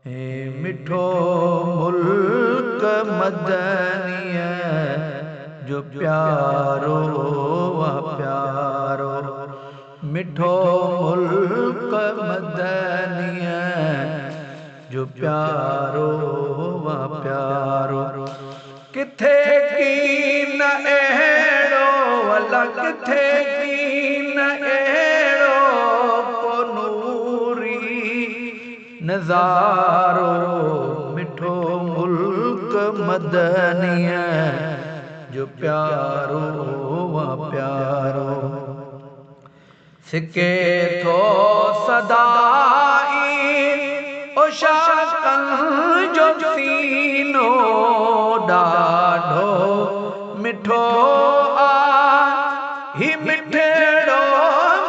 हे मिठो मुल्क मदनिया जो प्यारो व प्यारो, मिठो मुल्क मदनिया जो प्यारो व प्यारो। किथे की न अहिड़ो अला किथे की न अहिड़ो को नूरी नज़ारो, मिठो मुल्क मदनिया जो प्यारो व प्यारो। सिके थो सदाई उशाकन जो सीनो ॾाढो मिठो आ ही मिठड़ो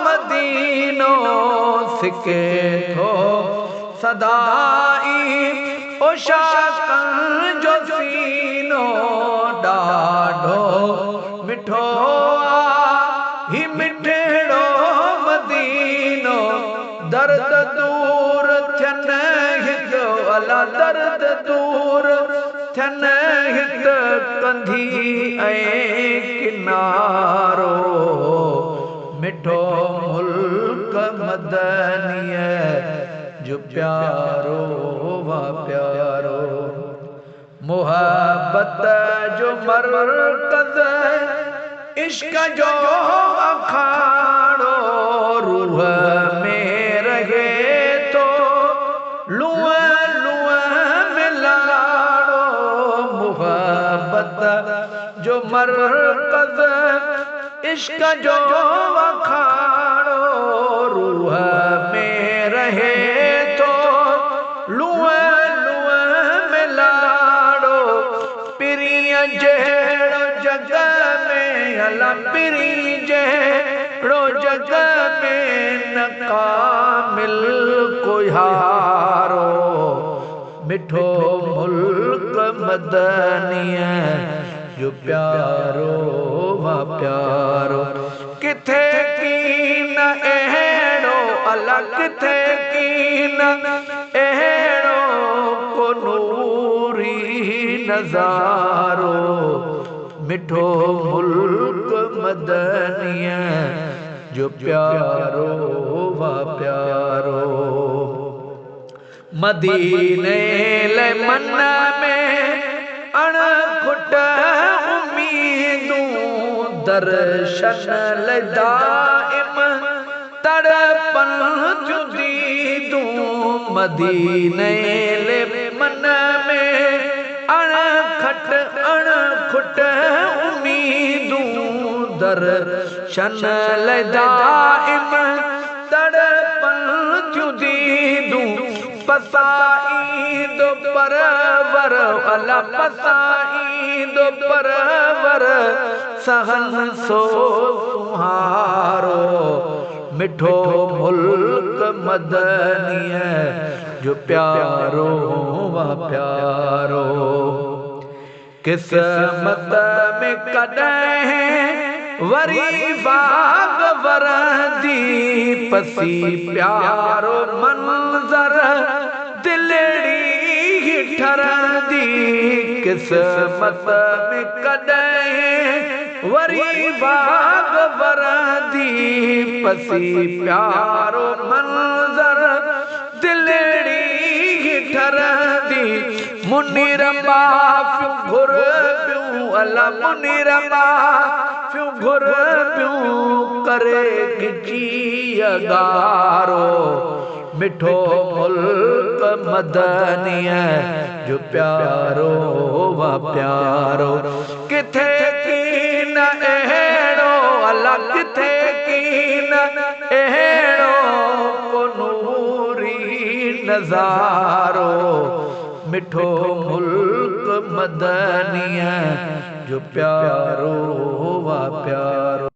मदीनो। सिके थो सदाई उशाकन जो सीनो ॾाढो मिठो आ ही मिठड़ो मदीनो। दर्द दूर थियन हित अला दर्द दूर थियन हित कंधी ऐं किनारो, मिठो मुल्क मदनिया जो प्यारो व प्यारो। मोहब्बत जो मरकज़ इश्क जो अखाड़ो, रूह में रहे तो लुआ लुआ मिलाड़ो। मोहब्बत जो मरकज़ इश्क जो अखाड़ो, रूह में रहे तो लुआ लुआ मिलाड़ो। पिरिय जहिड़ो जग में अला पिरी जहिड़ो जग में न कामिल कोई हारो, मिठो मुल्क मदनिया जो प्यारो व प्यारो। किथे की न अहिड़ो अला किथे की न अहिड़ो को नूरी नज़ारो, मिठो मुल्क मदनिया जो प्यारो व प्यारो। मदीने ले मन में अणखुट उम्मीदूं, दर्शन ले दाइम तड़पन जुदीदूं। मदीने ले मन में अणखुट उम्मीदूं, दर्शन ले दाइम तड़पन जुदीदूं। पसाईंदो परवर अला पसाईंदो परवर सहन सो सुहारो, मिठो मुल्क मदनिया जो प्यारो व प्यारो। किस्मत में कॾहिं वरी बाग वरंदी, पसी प्यारो मंज़र दिलड़ी ठरंदी। किस्मत में कॾहिं वरी बाग वरंदी, पसी प्यारो मंज़र दिलड़ी ठरंदी। मुनीर माफ़ियूं घुर पियूं अला मुनीर माफ़ियूं घुर पियूं करे खिची अगारो, मिठो मुल्क मदनिया जो प्यारो व प्यारो। किथे की न अहिड़ो अला किथे की न अहिड़ो को नूरी नज़ारो, मिठो मुल्क मदनिया जो प्यारो व प्यारो।